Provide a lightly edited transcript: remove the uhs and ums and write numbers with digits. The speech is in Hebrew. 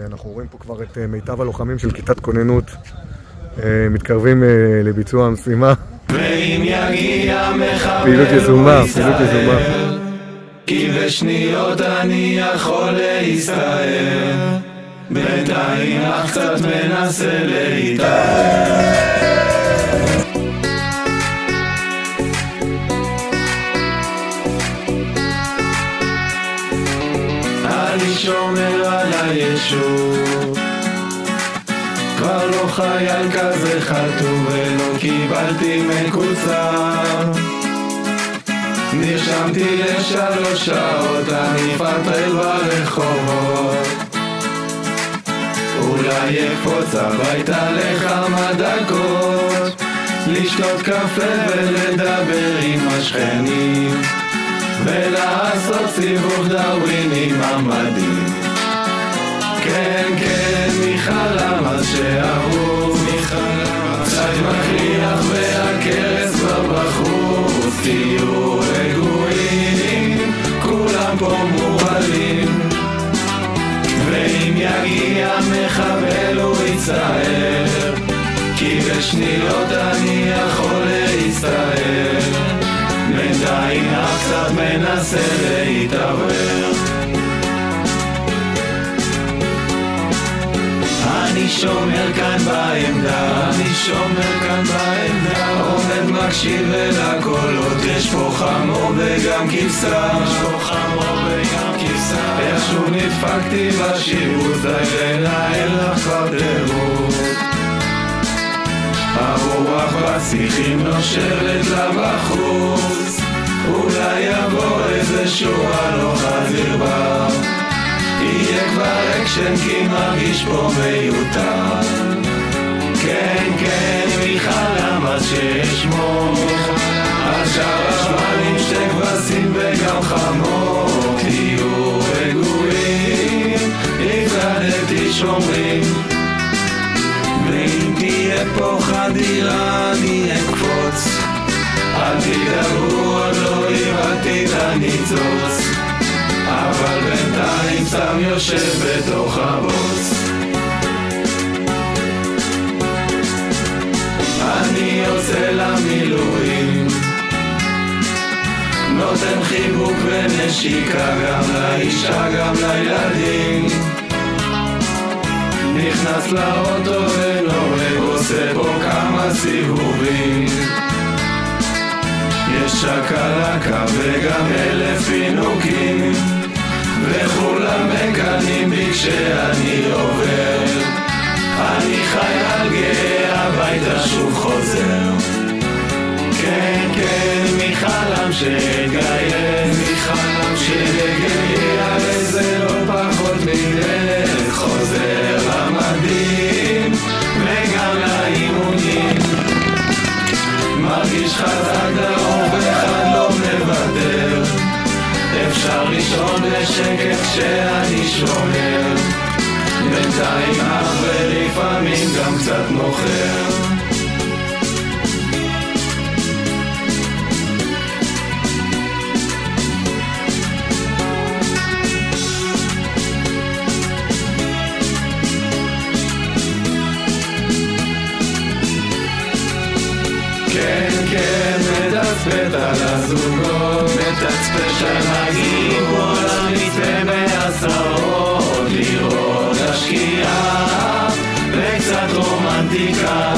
אנחנו רואים פה כבר את מיטב הלוחמים של כיתת כוננות מתקרבים לביצוע המשימה. ואם יגיע מחבל פעילות יזומה, כי בשניות אני יכול להסתער, בינתיים אך קצת מנסה להתאר. אני שומר על הישוב, כבר לא חייל כזה חטוב ולא קיבלתי מקוצר. נרשמתי ל3 שעות, אני פטרל ברחובות, אולי אקפוץ הביתה לכמה דקות, לשתות קפה ולדבר עם השכנים, ולעשות סיבוב דרווין עם המדים. כן, כן, מחלם אז שאהוב, קצת מכריח והכרס כבר בחוץ, תהיו רגועים, כולם פה מורלים, ואם יגיע מחבל הוא יצטער, כי בשניות אני יכול להסתער, בינתיים קצת מנסה להתעבר. אני שומר כאן בעמדה, עומד מקשיב ולקולות, יש פה חמור וגם כבשה, איכשהו נדפקתי בשירות, די לנהל לך כבר תירות, הרוח בשיחים נושבת לה בחוץ, אולי יבוא איזשהו הלוך חזיר בר, יהיה כבר אקשן כי מרגיש פה מיותר. כן, כן, מחלם אז שאשמור, עכשיו השמנים 2 כבשים וגם חמור, תהיו רגועים, הפרדתי שומרים, ואם תהיה פה חדירה אני אקפוץ, אל תדאגו עוד לא איבדתי את הניצוץ, אבל בינתיים סתם יושב בתוך הבוץ. אני יוצא למילואים, נותן חיבוק ונשיקה גם לאישה גם לילדים, נכנס לאוטו ונוהג עושה פה כמה סיבובים, יש שקלקה וגם 1000 פינוקים, וכולם מקנים בי כשאני עובר, אני חייל גאה הביתה שוב חוזר. כן, כן, מחלם שהתגייס, שהגיע וזה לא פחות מדרך, חוזר למדים וגם לאימונים, מרגיש חזק דרום ואחד לא מוותר, אפשר לישון בשקט כשאני שומר, בינתיים אך ולפעמים גם קצת מוכר. כן, כן, מתצפת על הזוגות, שמגיעים פה למצפה בעשרות, לראות השקיעה וקצת רומנטיקה,